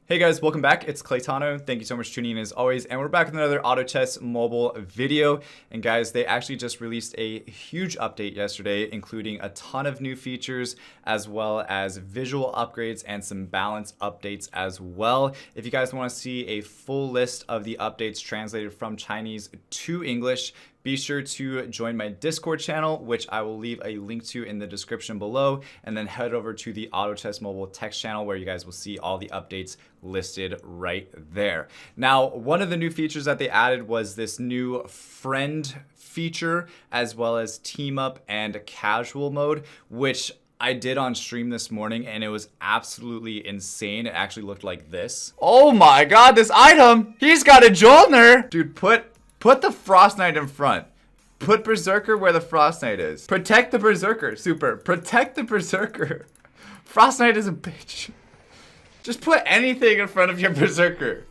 Hey guys, welcome back. It's Claytano. Thank you so much for tuning in as always. And we're back with another Auto Chess mobile video. And guys, they actually just released a huge update yesterday, including a ton of new features, as well as visual upgrades and some balance updates as well. If you guys want to see a full list of the updates translated from Chinese to English, be sure to join my Discord channel, which I will leave a link to in the description below, and then head over to the Auto Chess Mobile text channel where you guys will see all the updates listed right there. Now, one of the new features that they added was this new friend feature, as well as team up and casual mode, which I did on stream this morning, and it was absolutely insane. It actually looked like this. Oh my god, this item! He's got a Jolner! Dude, put the Frost Knight in front. Put Berserker where the Frost Knight is. Protect the Berserker. Super. Protect the Berserker. Frost Knight is a bitch. Just put anything in front of your Berserker.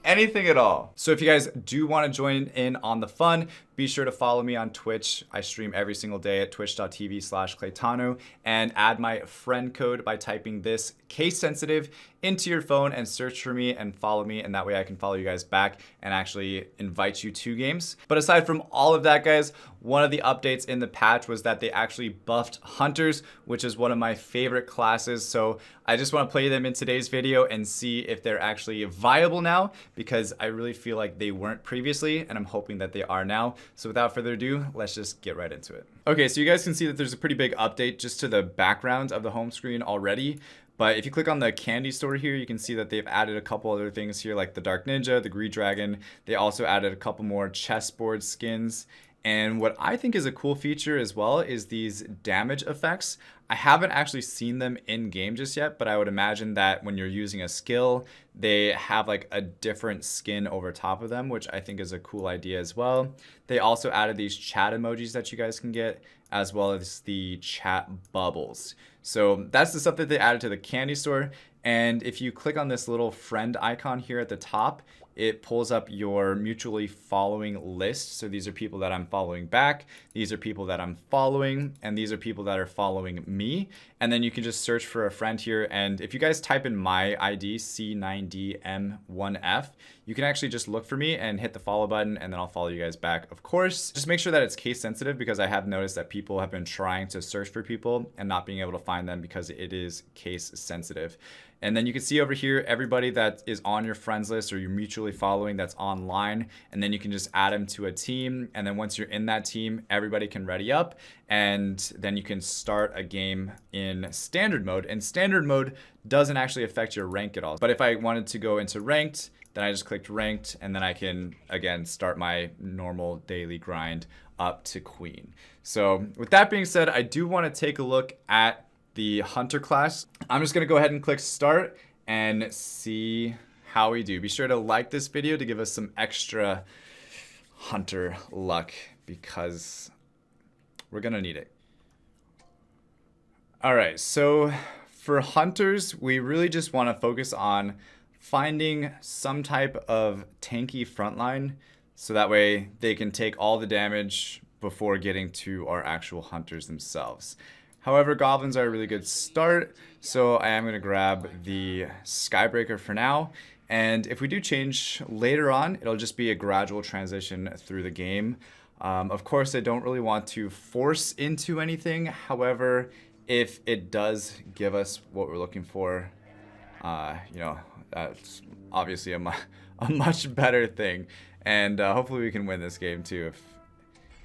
Anything at all. So if you guys do want to join in on the fun, be sure to follow me on Twitch. I stream every single day at twitch.tv/Claytano, and add my friend code by typing this case sensitive into your phone and search for me and follow me, and that way I can follow you guys back and actually invite you to games. But aside from all of that, guys, one of the updates in the patch was that they actually buffed hunters, which is one of my favorite classes. So I just want to play them in today's video and see if they're actually viable now, because I really feel like they weren't previously, and I'm hoping that they are now. So without further ado, let's just get right into it. Okay, so you guys can see that there's a pretty big update just to the background of the home screen already. But if you click on the candy store here, you can see that they've added a couple other things here, like the Dark Ninja, the Greed Dragon. They also added a couple more chessboard skins. And what I think is a cool feature as well is these damage effects. I haven't actually seen them in game just yet, but I would imagine that when you're using a skill, they have like a different skin over top of them, which I think is a cool idea as well. They also added these chat emojis that you guys can get, as well as the chat bubbles. So that's the stuff that they added to the candy store. And if you click on this little friend icon here at the top, it pulls up your mutually following list. So these are people that I'm following back. These are people that I'm following. And these are people that are following me. And then you can just search for a friend here. And if you guys type in my ID, C9DM1F, you can actually just look for me and hit the follow button, and then I'll follow you guys back. Of course, just make sure that it's case sensitive, because I have noticed that people have been trying to search for people and not being able to find them because it is case sensitive. And then you can see over here everybody that is on your friends list or you're mutually following that's online, and then you can just add them to a team. And then once you're in that team, everybody can ready up, and then you can start a game in standard mode. And standard mode doesn't actually affect your rank at all. But if I wanted to go into ranked, then I just clicked ranked, and then I can again start my normal daily grind up to queen. So with that being said, I do want to take a look at the hunter class. I'm just going to go ahead and click start and see how we do. Be sure to like this video to give us some extra hunter luck, because we're going to need it. All right, so for hunters, we really just want to focus on finding some type of tanky frontline, so that way they can take all the damage before getting to our actual hunters themselves. However, goblins are a really good start, so I am going to grab the Skybreaker for now. And if we do change later on, it'll just be a gradual transition through the game. Of course, I don't really want to force into anything. However, if it does give us what we're looking for, that's obviously a much better thing. And hopefully we can win this game too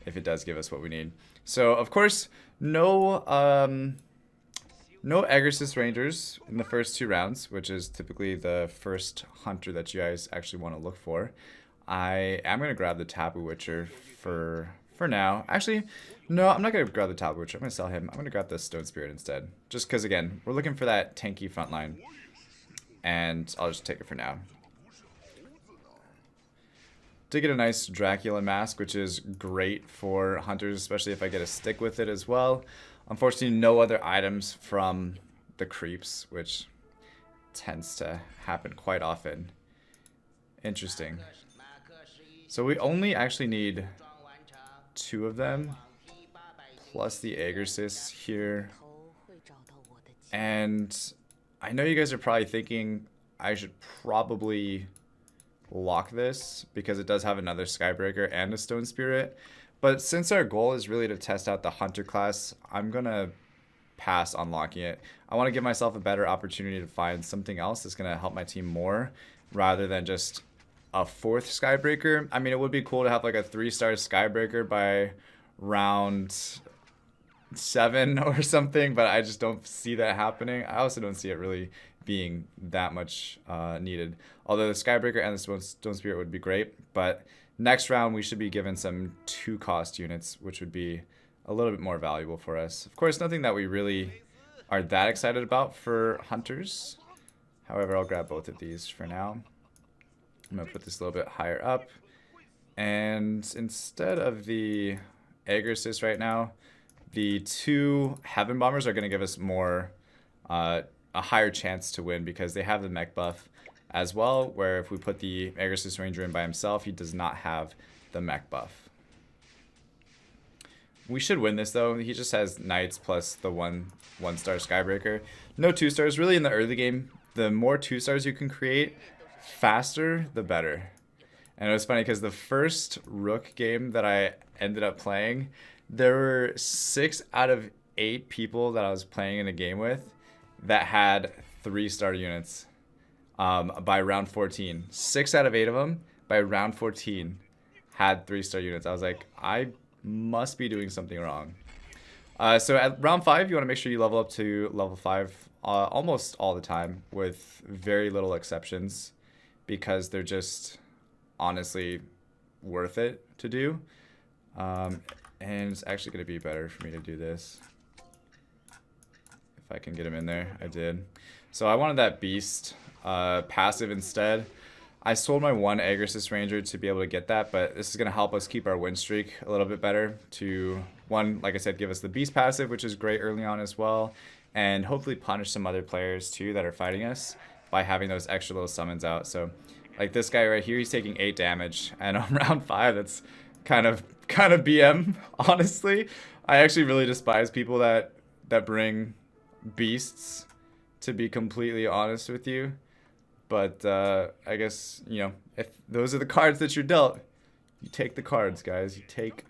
if it does give us what we need. So, of course, no Exorcist Rangers in the first 2 rounds, which is typically the first hunter that you guys actually want to look for. I am going to grab the Tapu Witcher for now. Actually, no, I'm not going to grab the Tapu Witcher. I'm going to sell him. I'm going to grab the Stone Spirit instead. Just because, again, we're looking for that tanky frontline. And I'll just take it for now. Did get a nice Dracula mask, which is great for hunters, especially if I get a stick with it as well. Unfortunately, no other items from the creeps, which tends to happen quite often. Interesting. So we only actually need 2 of them, plus the Exorcist here. And I know you guys are probably thinking, I should probably lock this because it does have another Skybreaker and a Stone Spirit. But since our goal is really to test out the Hunter class, I'm going to pass on locking it. I want to give myself a better opportunity to find something else that's going to help my team more rather than just a 4th Skybreaker. I mean, it would be cool to have like a 3-star Skybreaker by round 7 or something, but I just don't see that happening. I also don't see it really being that much needed. Although the Skybreaker and the Stone Spirit would be great, but next round we should be given some 2-cost units, which would be a little bit more valuable for us. Of course, nothing that we really are that excited about for Hunters. However, I'll grab both of these for now. I'm going to put this a little bit higher up. And instead of the Egg Assist right now, the 2 Heaven Bombers are going to give us more, a higher chance to win because they have the mech buff as well, where if we put the Egg Assist Ranger in by himself, he does not have the mech buff. We should win this though. He just has Knights plus the 1-star Skybreaker. No 2-stars. Really in the early game, the more 2-stars you can create, faster the better. And it was funny because the first Rook game that I ended up playing, there were 6 out of 8 people that I was playing in a game with that had 3-star units by round 14. 6 out of 8 of them by round 14 had 3-star units. I was like, I must be doing something wrong. So at round 5, you want to make sure you level up to level 5 almost all the time with very little exceptions because they're just honestly worth it to do. And it's actually going to be better for me to do this. If I can get him in there, I did. So I wanted that Beast passive instead. I sold my 1 Egg Assist Ranger to be able to get that, but this is going to help us keep our win streak a little bit better to, 1, like I said, give us the Beast passive, which is great early on as well, and hopefully punish some other players too that are fighting us by having those extra little summons out. So like this guy right here, he's taking 8 damage, and on round 5, that's kind of BM, honestly. I actually really despise people that bring beasts, to be completely honest with you. But I guess, you know, if those are the cards that you're dealt, you take the cards, guys. You take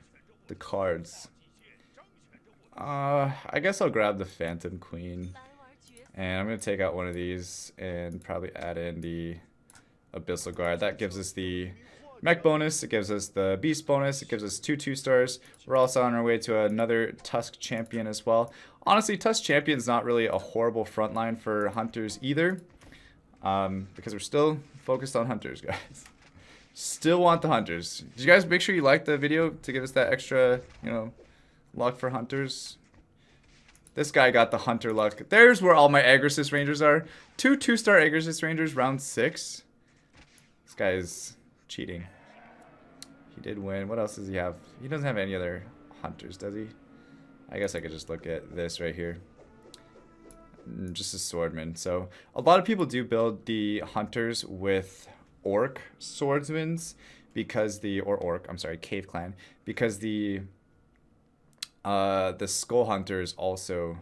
the cards. I guess I'll grab the Phantom Queen. And I'm going to take out one of these and probably add in the Abyssal Guard. That gives us the mech bonus. It gives us the beast bonus. It gives us 2 2-stars. We're also on our way to another Tusk Champion as well. Honestly, Tusk Champion's not really a horrible frontline for Hunters either. Because we're still focused on Hunters, guys. Still want the Hunters. Did you guys make sure you liked the video to give us that extra, you know, luck for Hunters? This guy got the Hunter luck. There's where all my Egg Assist Rangers are. 2 2-star Egg Assist Rangers, round 6. This guy is cheating. He did win. What else does he have? He doesn't have any other Hunters, does he? I guess I could just look at this right here. Just a swordman. So a lot of people do build the Hunters with Orc swordsmans because Cave Clan, because the Skull Hunter is also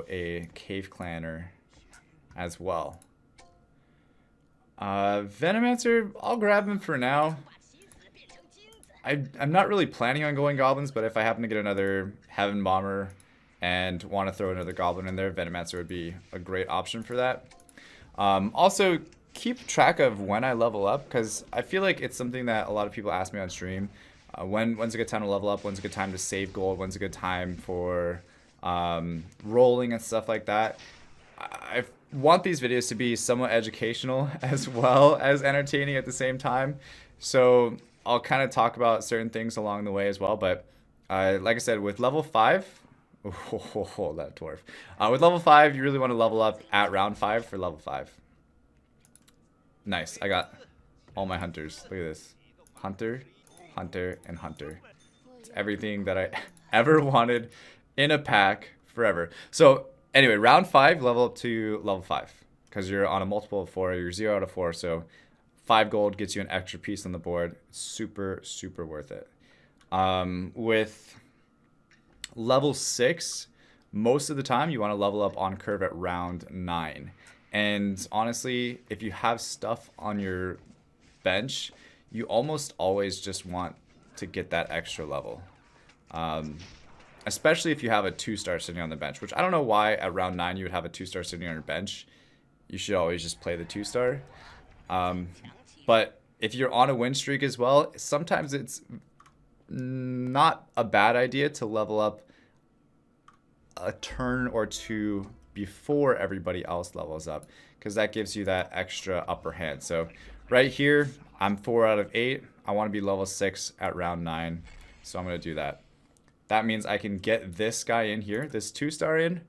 a Cave Clanner as well. Venomancer, I'll grab him for now. I'm not really planning on going goblins, but if I happen to get another Heaven Bomber and want to throw another goblin in there, Venomancer would be a great option for that. Also, keep track of when I level up, because I feel like it's something that a lot of people ask me on stream. When's a good time to level up? When's a good time to save gold? When's a good time for rolling and stuff like that? I want these videos to be somewhat educational as well as entertaining at the same time. So I'll kind of talk about certain things along the way as well. But like I said, with level 5, that dwarf. With level 5, you really want to level up at round 5 for level 5. Nice. I got all my Hunters. Look at this. Hunter, Hunter, and Hunter. It's everything that I ever wanted in a pack forever. So anyway, round 5, level up to level 5. Because you're on a multiple of 4. You're 0 out of 4. So 5 gold gets you an extra piece on the board. Super, super worth it. With level 6, most of the time you want to level up on curve at round 9. And honestly, if you have stuff on your bench, you almost always just want to get that extra level. Especially if you have a 2-star sitting on the bench, which I don't know why at round 9 you would have a 2-star sitting on your bench. You should always just play the 2-star. But if you're on a win streak as well, sometimes it's not a bad idea to level up a turn or two before everybody else levels up, because that gives you that extra upper hand. So right here, I'm 4 out of 8. I want to be level 6 at round 9, so I'm going to do that. That means I can get this guy in here, this 2-star in,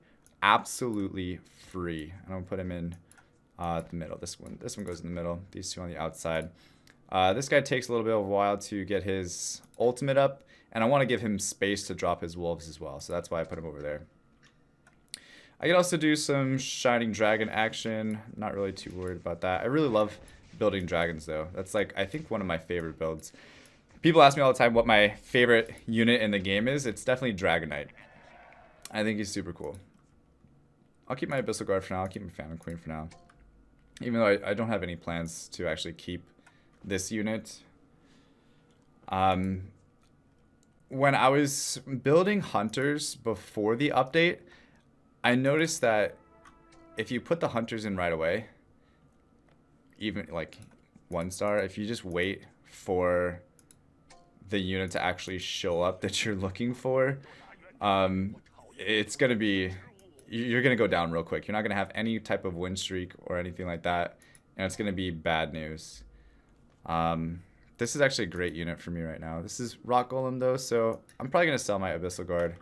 absolutely free. I'm going to put him in the middle. This one goes in the middle. These two on the outside. This guy takes a little bit of a while to get his ultimate up, and I want to give him space to drop his wolves as well, so that's why I put him over there. I could also do some Shining Dragon action. Not really too worried about that. I really love building dragons though. That's like, I think, one of my favorite builds. People ask me all the time what my favorite unit in the game is. It's definitely Dragon Knight. I think he's super cool. I'll keep my Abyssal Guard for now. I'll keep my Phantom Queen for now. Even though I don't have any plans to actually keep this unit. When I was building hunters before the update, I noticed that if you put the hunters in right away, even like 1-star, if you just wait for the unit to actually show up that you're looking for, it's going to be, you're going to go down real quick. You're not going to have any type of win streak or anything like that, and it's going to be bad news. This is actually a great unit for me right now. This is Rock Golem though, so I'm probably going to sell my Abyssal Guard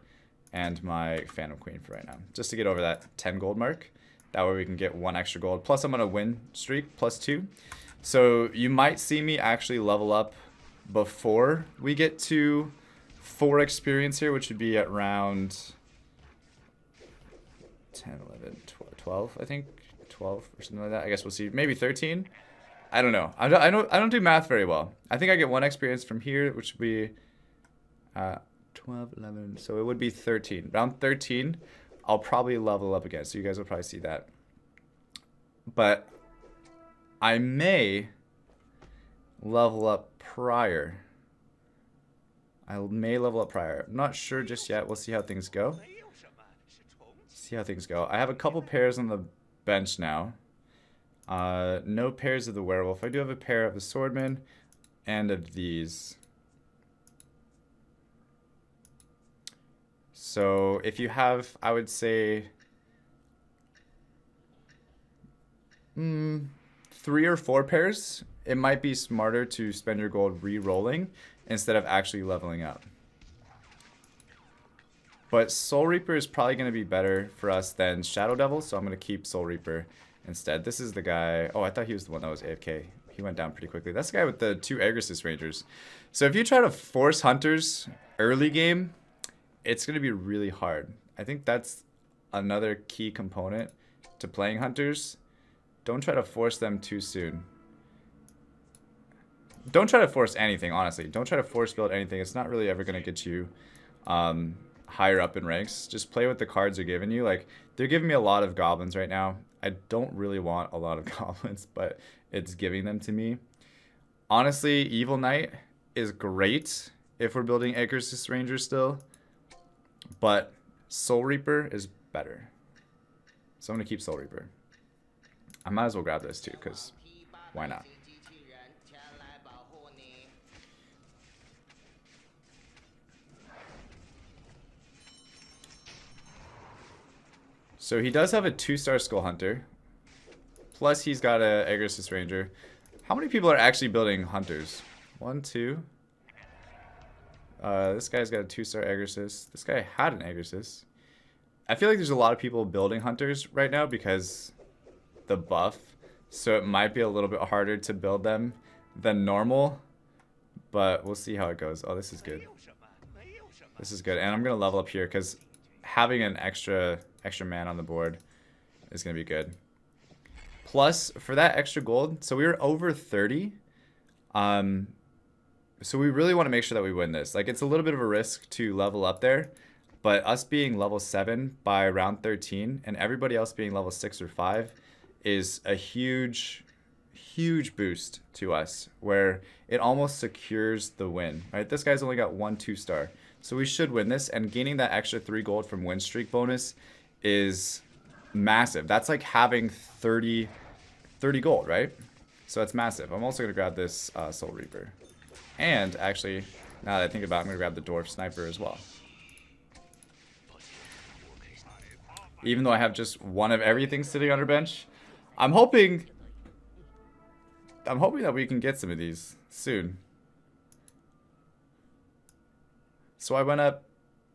and my Phantom Queen for right now, just to get over that 10 gold mark. That way we can get 1 extra gold. Plus I'm on a win streak, +2. So you might see me actually level up before we get to 4 experience here, which would be at round 10, 11, 12, I think. 12 or something like that. I guess we'll see. Maybe 13. I don't know. I don't do math very well. I think I get 1 experience from here, which would be 12, 11, so it would be 13. Round 13, I'll probably level up again, so you guys will probably see that. But I may level up prior. I may level up prior. I'm not sure just yet. We'll see how things go. See how things go. I have a couple pairs on the bench now. No pairs of the werewolf. I do have a pair of the swordman and of these. So if you have, I would say, 3 or 4 pairs, it might be smarter to spend your gold re-rolling instead of actually leveling up. But Soul Reaper is probably going to be better for us than Shadow Devil, so I'm going to keep Soul Reaper instead. This is the guy. Oh, I thought he was the one that was AFK. He went down pretty quickly. That's the guy with the 2 Aegrisis Rangers. So if you try to force hunters early game, it's going to be really hard. I think that's another key component to playing hunters. Don't try to force them too soon. Don't try to force anything, honestly. Don't try to force build anything. It's not really ever going to get you higher up in ranks. Just play with the cards they're giving you. Like, they're giving me a lot of goblins right now. I don't really want a lot of goblins, but it's giving them to me. Honestly, Evil Knight is great if we're building Aegrisis Rangers still. But Soul Reaper is better. So I'm going to keep Soul Reaper. I might as well grab this too, because why not? So he does have a 2-star Skull Hunter. Plus he's got a Aegrisis Ranger. How many people are actually building hunters? 1, 2. This guy's got a 2-star Aegrisis. This guy had an Aegrisis. I feel like there's a lot of people building hunters right now because the buff. So it might be a little bit harder to build them than normal. But we'll see how it goes. Oh, this is good. This is good. And I'm going to level up here because having an extra man on the board is going to be good. Plus, for that extra gold, so we were over 30. So we really want to make sure that we win this. Like, it's a little bit of a risk to level up there. But us being level 7 by round 13 and everybody else being level 6 or 5 is a huge, huge boost to us where it almost secures the win, right? This guy's only got 1 2-star. So we should win this, and gaining that extra 3 gold from win streak bonus is massive. That's like having 30 gold, right? So that's massive. I'm also going to grab this Soul Reaper. And actually, now that I think about it, I'm going to grab the Dwarf Sniper as well. Even though I have just 1 of everything sitting on our bench, I'm hoping that we can get some of these soon. So I went up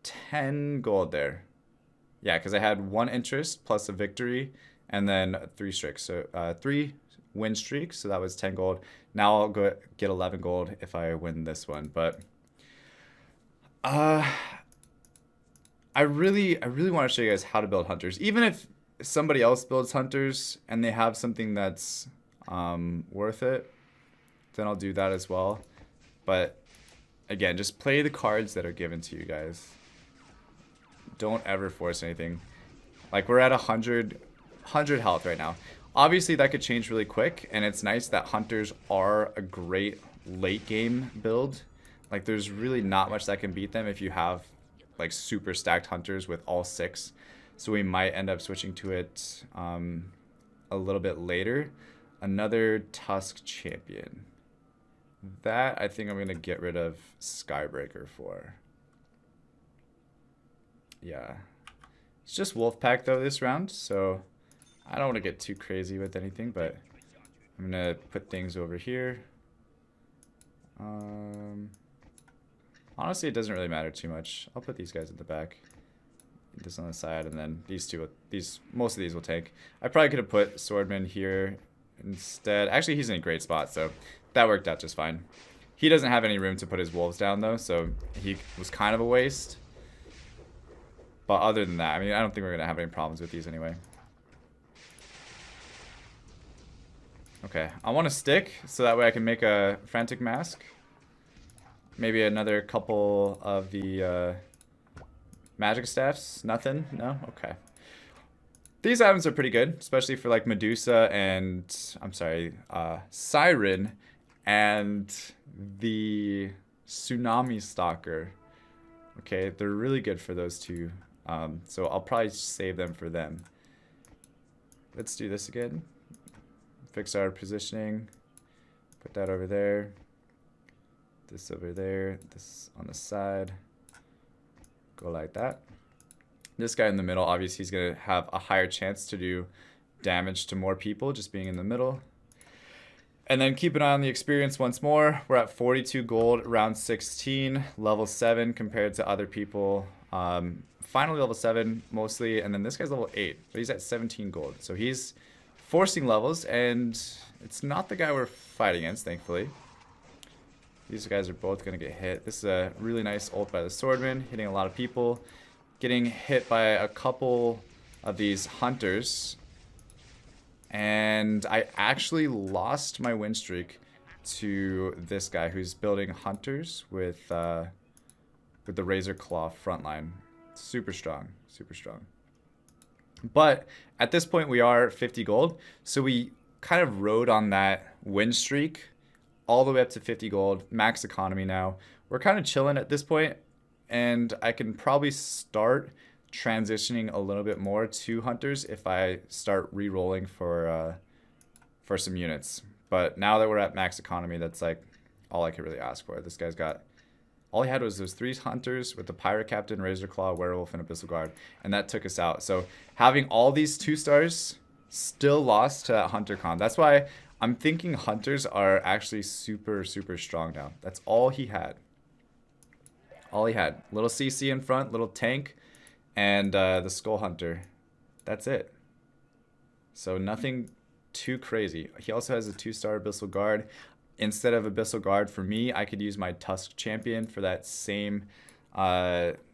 10 gold there. Yeah, because I had 1 interest plus a victory and then 3 streaks. So 3 win streaks, so that was 10 gold. Now I'll go get 11 gold if I win this one. But I really want to show you guys how to build hunters. Even if somebody else builds hunters and they have something that's worth it, then I'll do that as well. But again, just play the cards that are given to you guys. Don't ever force anything. Like, we're at 100 health right now. Obviously, that could change really quick, and it's nice that hunters are a great late game build. Like, there's really not much that can beat them if you have like super stacked hunters with all 6. So we might end up switching to it a little bit later. Another Tusk champion. That I think I'm going to get rid of Skybreaker for. Yeah. It's just Wolfpack though this round, so I don't want to get too crazy with anything, but I'm going to put things over here. Honestly, it doesn't really matter too much. I'll put these guys at the back, this on the side, and then these two. Most of these will take. I probably could have put Swordman here instead. Actually, he's in a great spot, so that worked out just fine. He doesn't have any room to put his wolves down though, so he was kind of a waste. But other than that, I mean, I don't think we're gonna have any problems with these anyway. Okay, I want to stick so that way I can make a Frantic Mask. Maybe another couple of the magic staffs. Nothing? No? Okay. These items are pretty good, especially for like Medusa and, I'm sorry, Siren and the Tsunami Stalker. Okay, they're really good for those two. So I'll probably save them for them. Let's do this again. Fix our positioning. Put that over there. This over there, this on the side. Go like that. This guy in the middle, obviously he's going to have a higher chance to do damage to more people just being in the middle. And then keep an eye on the experience once more. We're at 42 gold, round 16, level 7 compared to other people. Finally level 7 mostly, and then this guy's level 8, but he's at 17 gold. So he's forcing levels, and it's not the guy we're fighting against, thankfully. These guys are both going to get hit. This is a really nice ult by the Swordman, hitting a lot of people. Getting hit by a couple of these hunters. And I actually lost my win streak to this guy who's building hunters with the Razor Claw frontline. Super strong, super strong. But at this point we are 50 gold, so we kind of rode on that win streak all the way up to 50 gold, max economy now. We're kind of chilling at this point, and I can probably start transitioning a little bit more to hunters if I start re-rolling for some units. But now that we're at max economy, that's like all I could really ask for. This guy's got, all he had was those 3 hunters with the Pirate Captain, Razor Claw, Werewolf, and Abyssal Guard, and that took us out. So having all these 2 stars still lost to that hunter con. That's why I'm thinking hunters are actually super, super strong now. That's all he had. All he had. Little CC in front, little tank, and the Skull Hunter. That's it. So nothing too crazy. He also has a 2-star Abyssal Guard. Instead of Abyssal Guard, for me, I could use my Tusk Champion for that same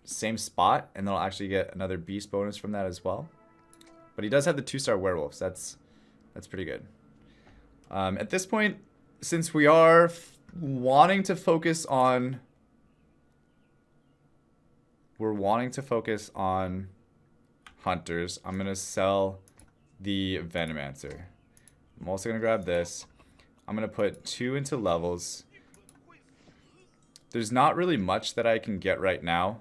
spot, and then I'll actually get another Beast bonus from that as well. But he does have the 2-star Werewolves. That's pretty good. At this point, since we are wanting to focus on we're wanting to focus on hunters. I'm going to sell the Venomancer. I'm also going to grab this. I'm going to put 2 into levels. There's not really much that I can get right now.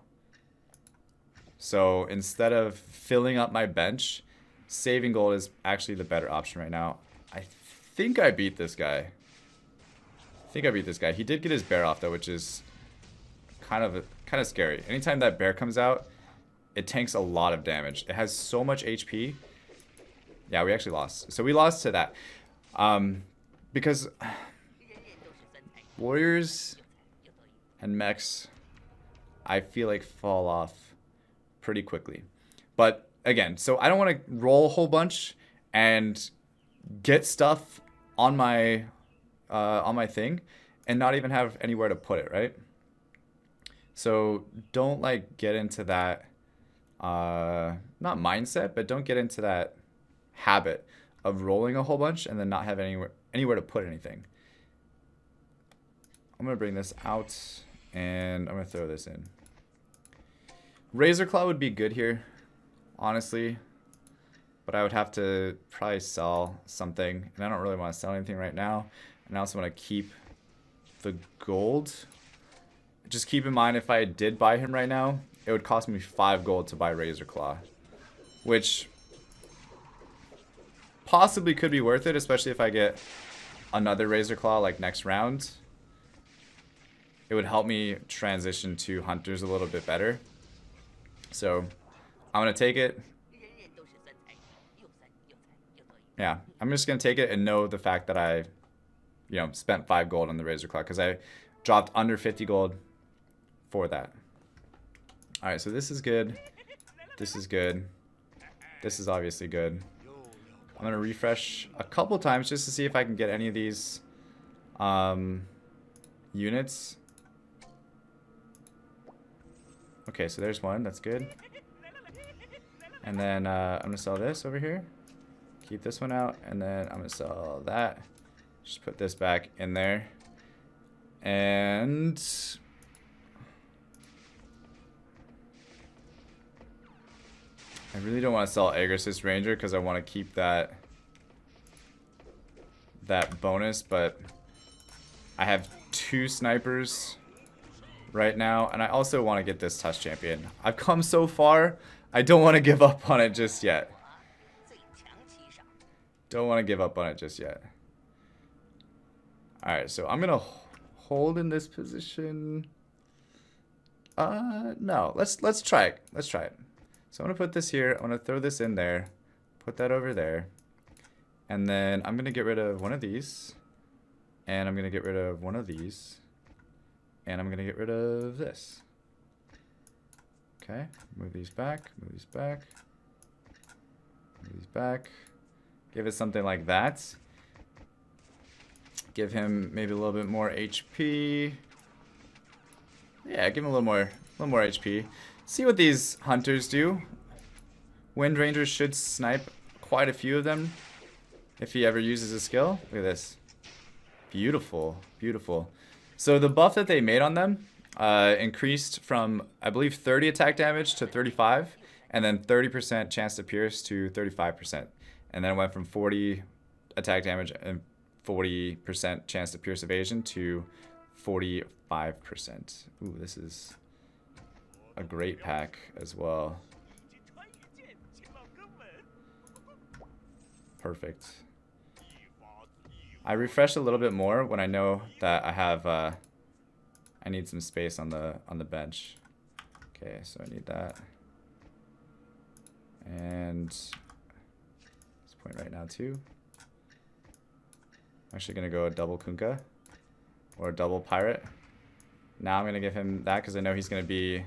So instead of filling up my bench, saving gold is actually the better option right now. I think I beat this guy. He did get his bear off though, which is kind of scary. Anytime that bear comes out, it tanks a lot of damage. It has so much HP. Yeah, we actually lost. So we lost to that. Because warriors and mechs, I feel like fall off pretty quickly. But again, so I don't want to roll a whole bunch and get stuff on my thing and not even have anywhere to put it, right? So don't like get into that not mindset, but don't get into that habit of rolling a whole bunch and then not have anywhere to put anything. I'm gonna bring this out and I'm gonna throw this in. Razor Claw would be good here, honestly, but I would have to probably sell something, and I don't really want to sell anything right now. And I also want to keep the gold. Just keep in mind, if I did buy him right now, it would cost me 5 gold to buy Razor Claw, which possibly could be worth it, especially if I get another Razor Claw like next round. It would help me transition to hunters a little bit better. So I'm going to take it. Yeah, I'm just going to take it and know the fact that I, spent 5 gold on the Razor Claw because I dropped under 50 gold for that. All right, so this is good. This is good. This is obviously good. I'm going to refresh a couple times just to see if I can get any of these units. Okay, so there's one. That's good. And then I'm going to sell this over here. Keep this one out. And then I'm going to sell that. Just put this back in there. And I really don't want to sell Agrisis Ranger because I want to keep that bonus. But I have 2 snipers right now, and I also want to get this Touch Champion. I've come so far, I don't want to give up on it just yet. Alright, so I'm gonna hold in this position. No, let's try it. So I'm gonna put this here, I'm gonna throw this in there, put that over there, and then I'm gonna get rid of one of these, and I'm gonna get rid of one of these, and I'm going to get rid of this. Okay, move these back, move these back, move these back. Give it something like that. Give him maybe a little bit more HP. Yeah, give him a little more HP. See what these hunters do. Wind Rangers should snipe quite a few of them if he ever uses a skill. Look at this. Beautiful, beautiful. So the buff that they made on them increased from, I believe, 30 attack damage to 35, and then 30% chance to pierce to 35%. And then it went from 40 attack damage and 40% chance to pierce evasion to 45%. Ooh, this is a great pack as well. Perfect. I refresh a little bit more when I know that I have I need some space on the bench. Okay, so I need that. And this point right now too. I'm actually gonna go a double Kunkka or a double Pirate. Now I'm gonna give him that because I know he's gonna be.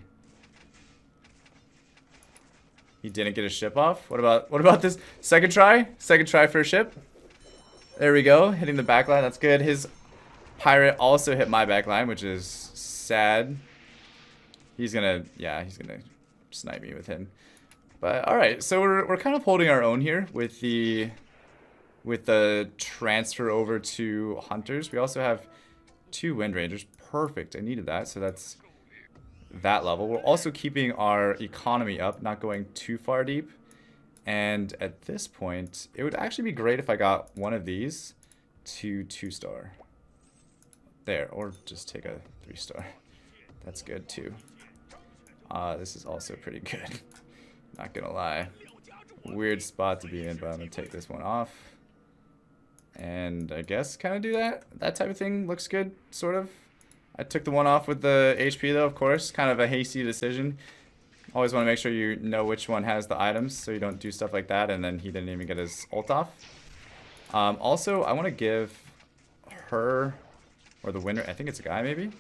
He didn't get his ship off. What about this second try? Second try for a ship. There we go, hitting the backline. That's good. His Pirate also hit my backline, which is sad. He's gonna snipe me with him. But all right, so we're kind of holding our own here with the transfer over to hunters. We also have 2 Wind Rangers. Perfect. I needed that, so that's that level. We're also keeping our economy up, not going too far deep. And at this point, it would actually be great if I got one of these to 2-star. There, or just take a 3-star. That's good too. This is also pretty good. Not gonna lie. Weird spot to be in, but I'm gonna take this one off. And I guess kind of do that. That type of thing looks good, sort of. I took the one off with the HP though, of course. Kind of a hasty decision. Always want to make sure you know which one has the items so you don't do stuff like that and then he didn't even get his ult off. Also, I want to give her, or the winner, I think it's a guy maybe,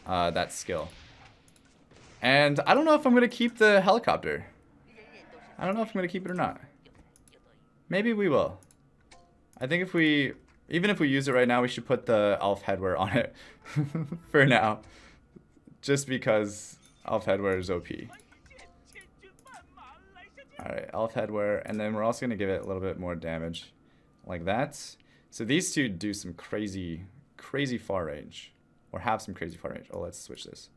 that skill. And I don't know if I'm going to keep the helicopter. I don't know if I'm going to keep it or not. Maybe we will. I think even if we use it right now, we should put the elf headwear on it for now. Just because elf headwear is OP. Alright, elf headwear, and then we're also going to give it a little bit more damage. Like that. So these two do some crazy far range. Or have some crazy far range. Oh, let's switch this.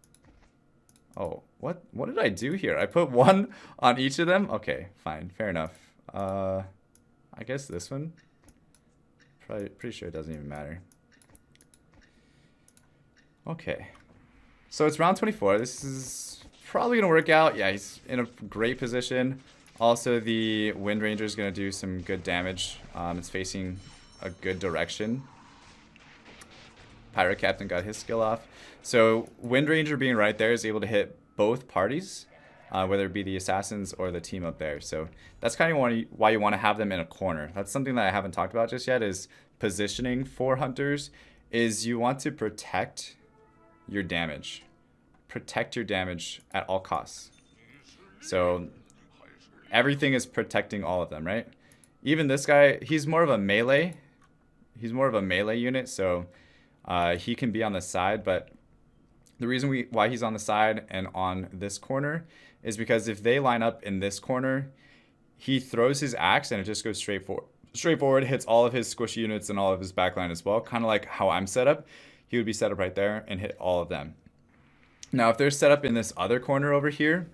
Oh, what did I do here? I put one on each of them? Okay, fine, fair enough. I guess this one. Pretty sure it doesn't even matter. Okay. So it's round 24. This is probably going to work out. Yeah, he's in a great position. Also, the Wind Ranger is going to do some good damage. It's facing a good direction. Pirate Captain got his skill off. So Wind Ranger being right there is able to hit both parties, whether it be the assassins or the team up there. So that's kind of why you want to have them in a corner. That's something that I haven't talked about just yet, is positioning for hunters. Is you want to protect your damage. Protect your damage at all costs. So everything is protecting all of them, right? Even this guy, he's more of a melee. He's more of a melee unit, so he can be on the side, but the reason why he's on the side and on this corner is because if they line up in this corner, he throws his axe and it just goes straight forward, hits all of his squishy units and all of his backline as well. Kind of like how I'm set up. He would be set up right there and hit all of them. Now, if they're set up in this other corner over here,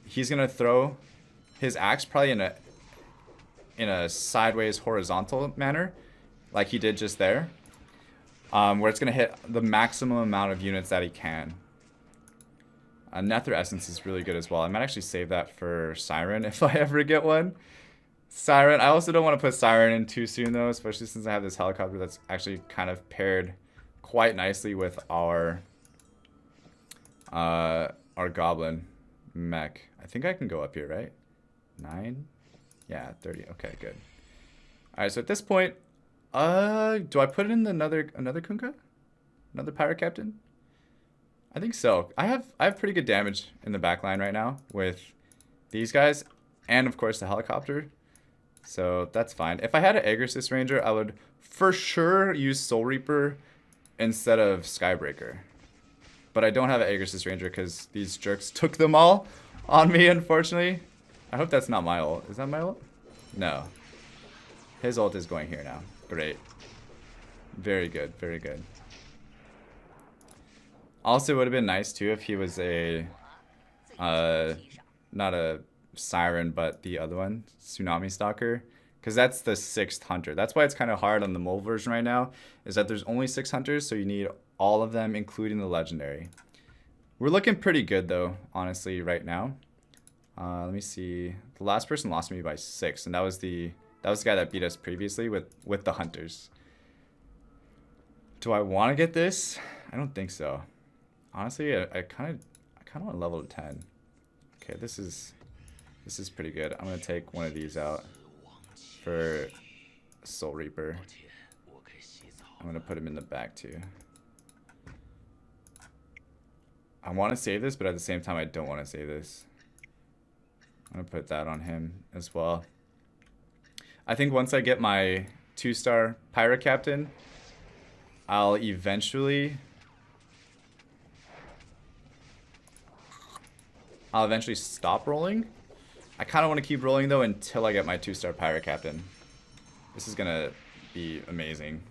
he's going to throw his axe probably in a sideways horizontal manner, like he did just there. Where it's going to hit the maximum amount of units that he can. Nether Essence is really good as well. I might actually save that for Siren if I ever get one. Siren, I also don't want to put Siren in too soon though, especially since I have this helicopter that's actually kind of paired quite nicely with our Goblin mech. I think I can go up here, right? 9? Yeah, 30. Okay, good. Alright, so at this point, do I put in another Kunkka? Another Pirate Captain? I think so. I have pretty good damage in the back line right now with these guys and of course the helicopter. So that's fine. If I had an Aegis Ranger, I would for sure use Soul Reaper instead of Skybreaker. But I don't have an Aegis Ranger because these jerks took them all on me, unfortunately. I hope that's not my ult. Is that my ult? No. His ult is going here now. Great. Very good, very good. Also, it would have been nice too if he was a, not a Siren, but the other one, Tsunami Stalker. Because that's the 6th hunter. That's why it's kind of hard on the mole version right now, is that there's only 6 hunters, so you need all of them, including the legendary. We're looking pretty good though, honestly, right now. Let me see. The last person lost me by 6, and that was the guy that beat us previously with the hunters. Do I want to get this? I don't think so. Honestly, I kind of want to level to 10. Okay, this is pretty good. I'm gonna take one of these out for Soul Reaper. I'm gonna put him in the back too. I want to save this, but at the same time, I don't want to save this. I'm gonna put that on him as well. I think once I get my 2-star Pirate Captain, I'll eventually stop rolling. I kind of want to keep rolling though until I get my 2-star Pirate Captain. This is gonna be amazing.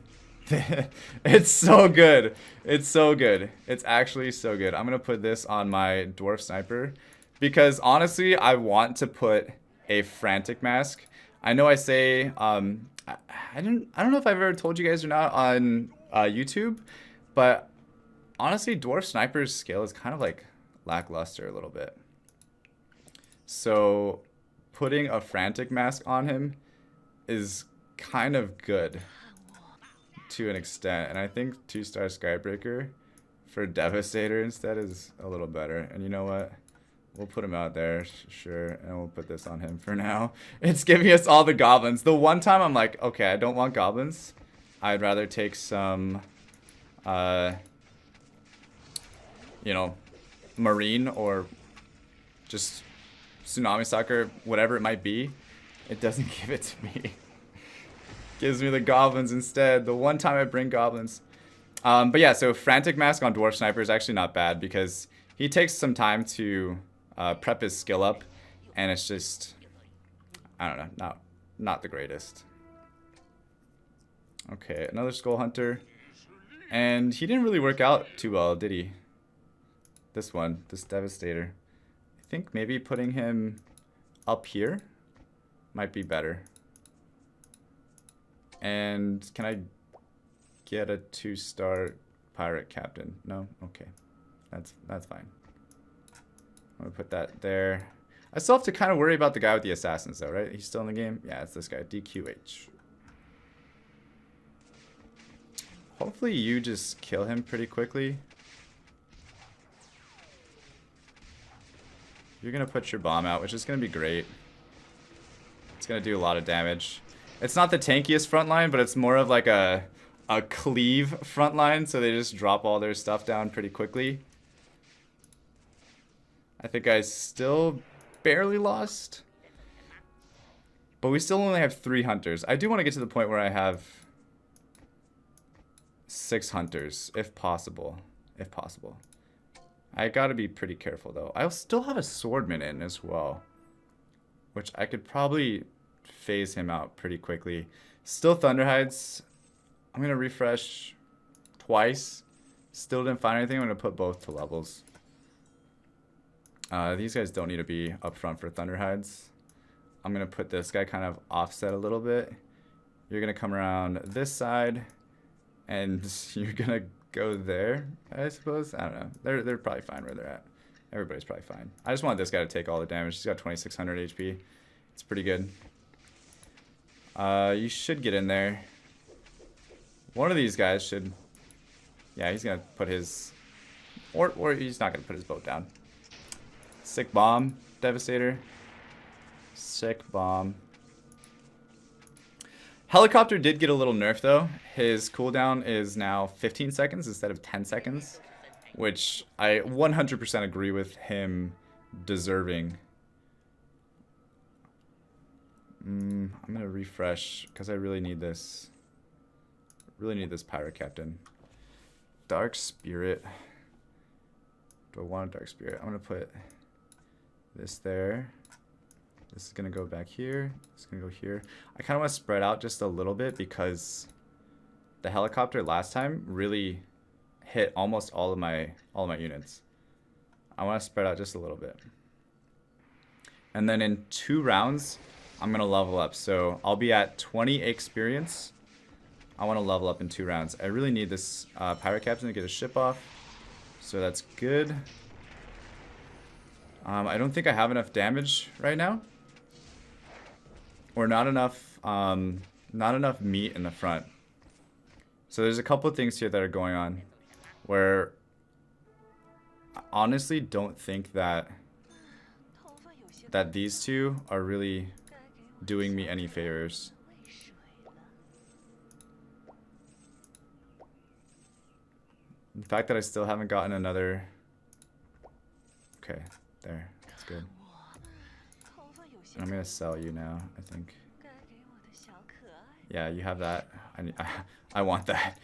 It's so good. It's so good. It's actually so good. I'm gonna put this on my dwarf sniper because honestly, I want to put a frantic mask. I know I say I don't know if I've ever told you guys or not on YouTube, but honestly, dwarf sniper's skill is kind of like lackluster a little bit. So putting a frantic mask on him is kind of good to an extent, and I think 2-star Skybreaker for Devastator instead is a little better. And you know what? We'll put him out there, sure, and we'll put this on him for now. It's giving us all the goblins. The one time I'm like, okay, I don't want goblins. I'd rather take some, you know, Marine or just Tsunami Soccer, whatever it might be. It doesn't give it to me. Gives me the goblins instead. The one time I bring goblins. But yeah, so Frantic Mask on Dwarf Sniper is actually not bad because he takes some time to prep his skill up, and it's just, I don't know, not the greatest. Okay, another Skull Hunter. And he didn't really work out too well, did he? This one, this Devastator. I think maybe putting him up here might be better. And can I get a 2-star pirate captain? No? Okay. That's fine. I'm gonna put that there. I still have to kind of worry about the guy with the assassins though, right? He's still in the game? Yeah, it's this guy, DQH. Hopefully you just kill him pretty quickly. You're gonna put your bomb out, which is gonna be great. It's gonna do a lot of damage. It's not the tankiest front line, but it's more of like a cleave front line, so they just drop all their stuff down pretty quickly. I think I still barely lost, but we still only have 3 hunters. I do want to get to the point where I have 6 hunters, if possible. If possible. I gotta be pretty careful though. I'll still have a swordman in as well, which I could probably phase him out pretty quickly. Still Thunderhides. I'm gonna refresh twice. Still didn't find anything. I'm gonna put both to levels. These guys don't need to be up front for Thunderhides. I'm gonna put this guy kind of offset a little bit. You're gonna come around this side, and you're gonna go there, I suppose. I don't know. They're probably fine where they're at. Everybody's probably fine. I just want this guy to take all the damage. He's got 2600 HP. It's pretty good. You should get in there. One of these guys should. Yeah, he's gonna put his, or he's not gonna put his boat down. Sick bomb, Devastator. Sick bomb. Helicopter did get a little nerf though. His cooldown is now 15 seconds instead of 10 seconds, which I 100% agree with him deserving. I'm gonna refresh because I really need this. Really need this pirate captain. Dark Spirit. Do I want a Dark Spirit? I'm gonna put this there. This is gonna go back here. This is gonna go here. I kind of want to spread out just a little bit because the helicopter last time really hit almost all of my units. I want to spread out just a little bit. And then in 2 rounds, I'm gonna level up. So I'll be at 20 experience. I want to level up in 2 rounds. I really need this pirate captain to get his ship off. So that's good. I don't think I have enough damage right now. Or not enough meat in the front. So there's a couple of things here that are going on where I honestly don't think that these two are really doing me any favors. The fact that I still haven't gotten another. Okay, there. That's good. I'm gonna sell you now, I think. Yeah, you have that. I want that.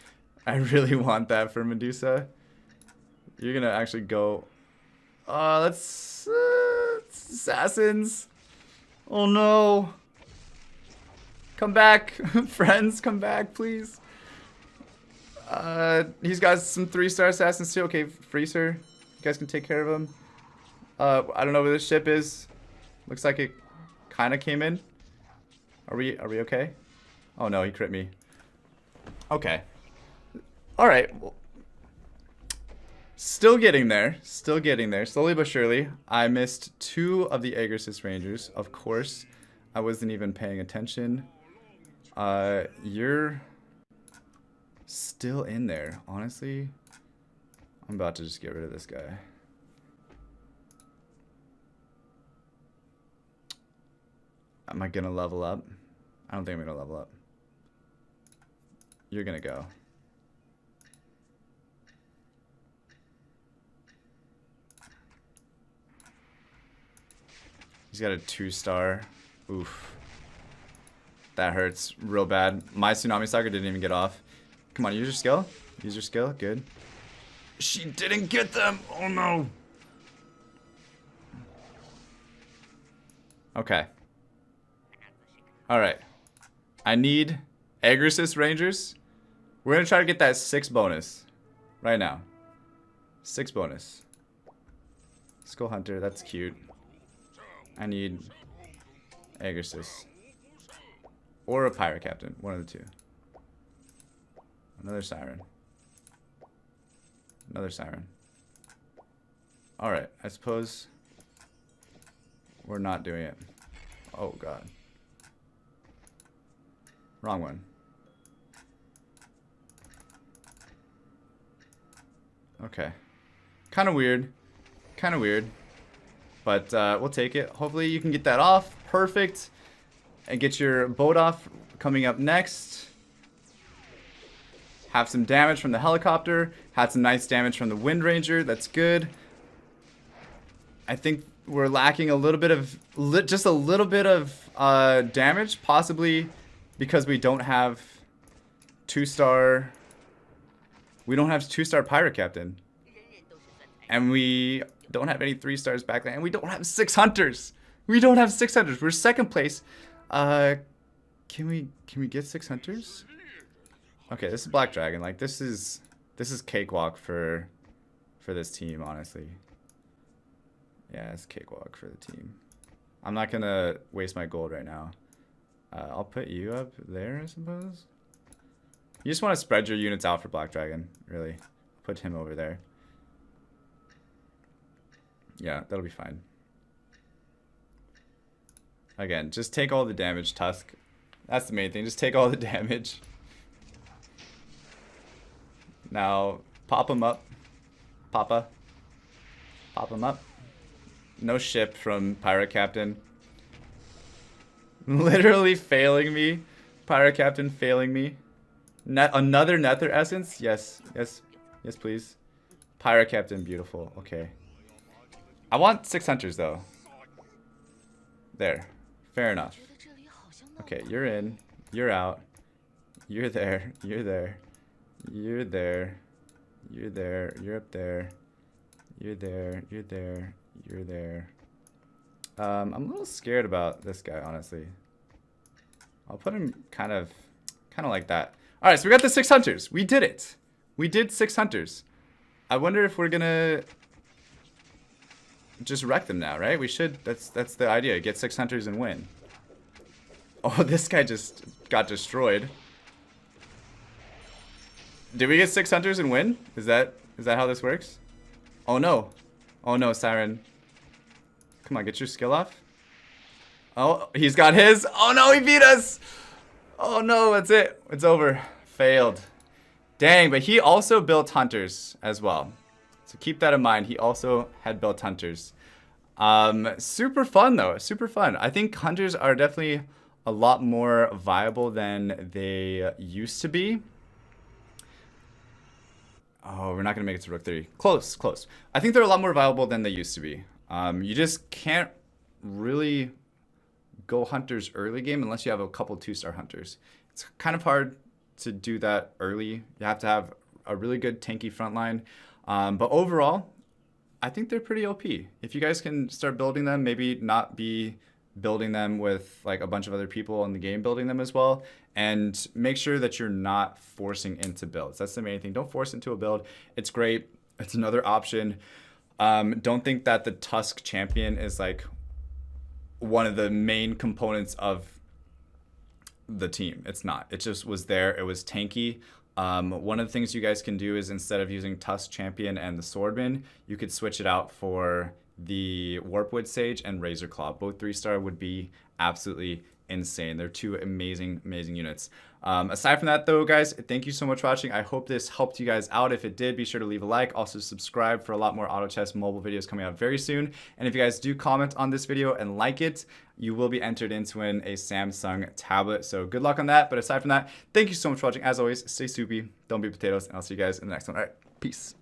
I really want that for Medusa. You're gonna actually go. That's assassins. Oh no. Come back, friends. Come back, please. He's got some 3-star assassins too. Okay, Freezer. You guys can take care of him. I don't know where this ship is. Looks like it kind of came in. Are we okay? Oh no, he crit me. Okay. All right. Well, still getting there. Still getting there. Slowly but surely. I missed 2 of the Aegis Rangers. Of course. I wasn't even paying attention. You're still in there. Honestly, I'm about to just get rid of this guy. Am I gonna level up? I don't think I'm gonna level up. You're gonna go. He's got a 2-star. Oof. That hurts real bad. My Tsunami Stalker didn't even get off. Come on, use your skill. Use your skill. Good. She didn't get them. Oh no. Okay. Alright. I need Aegis Rangers. We're gonna try to get that 6 bonus. Right now. 6 bonus. Skull Hunter, that's cute. I need Aegis. Or a Pirate Captain. One of the 2. Another Siren. Another Siren. Alright, I suppose we're not doing it. Oh god. Wrong one. Okay. Kind of weird. Kind of weird. But we'll take it. Hopefully you can get that off. Perfect. And get your boat off coming up next. Have some damage from the helicopter. Had some nice damage from the Wind Ranger. That's good. I think we're lacking a little bit of... just a little bit of damage. Possibly because we don't have 2-star... We don't have 2-star Pirate Captain. And we don't have any 3-stars back there. And we don't have 6 Hunters. We don't have 6 Hunters. We're 2nd place. Can we get 6 Hunters? Okay, this is Black Dragon. Like this is cakewalk for this team, honestly. Yeah, it's cakewalk for the team. I'm not gonna waste my gold right now. I'll put you up there, I suppose. You just want to spread your units out for Black Dragon, really. Put him over there. Yeah, that'll be fine. Again, just take all the damage, Tusk. That's the main thing. Just take all the damage. Now, pop him up. Papa. Pop him up. No ship from Pirate Captain. Literally failing me. Pirate Captain failing me. Another Nether Essence? Yes. Yes. Yes, please. Pirate Captain, beautiful. Okay. I want 6 Hunters, though. There. Fair enough. Okay, you're in. You're out. You're there. You're there. You're there. You're there. You're up there. You're there. You're there. You're there. I'm a little scared about this guy, honestly. I'll put him kind of like that. All right, so we got the 6 Hunters. We did it. We did 6 Hunters. I wonder if we're gonna just wreck them now, right? We should. That's the idea. Get 6 Hunters and win. Oh, this guy just got destroyed. Did we get 6 Hunters and win? Is that how this works? Oh no. Oh no, Siren. Come on, get your skill off. Oh, he's got his. Oh no, he beat us. Oh no, that's it. It's over. Failed. Dang, but he also built Hunters as well. So keep that in mind. He also had built Hunters. Super fun though. Super fun. I think Hunters are definitely a lot more viable than they used to be. Oh, we're not going to make it to Rook 3. Close, close. I think they're a lot more viable than they used to be. You just can't really go Hunters early game unless you have a couple 2-star Hunters. It's kind of hard to do that early. You have to have a really good tanky front line. But overall, I think they're pretty OP. If you guys can start building them, maybe not be building them with like a bunch of other people in the game building them as well. And make sure that you're not forcing into builds. That's the main thing. Don't force into a build. It's great. It's another option. Don't think that the Tusk champion is like one of the main components of the team. It's not. It just was there. It was tanky. One of the things you guys can do is instead of using Tusk champion and the Swordman, you could switch it out for the Warpwood Sage and Razor Claw. Both 3-star would be absolutely insane. They're two amazing units. Aside from that though, guys, thank you so much for watching. I hope this helped you guys out. If it did, be sure to leave a like. Also subscribe for a lot more auto chess mobile videos coming out very soon. And if you guys do comment on this video and like it, you will be entered in to win a Samsung tablet. So good luck on that. But aside from that, thank you so much for watching. As always, stay soupy, don't be potatoes, and I'll see you guys in the next one. All right, peace.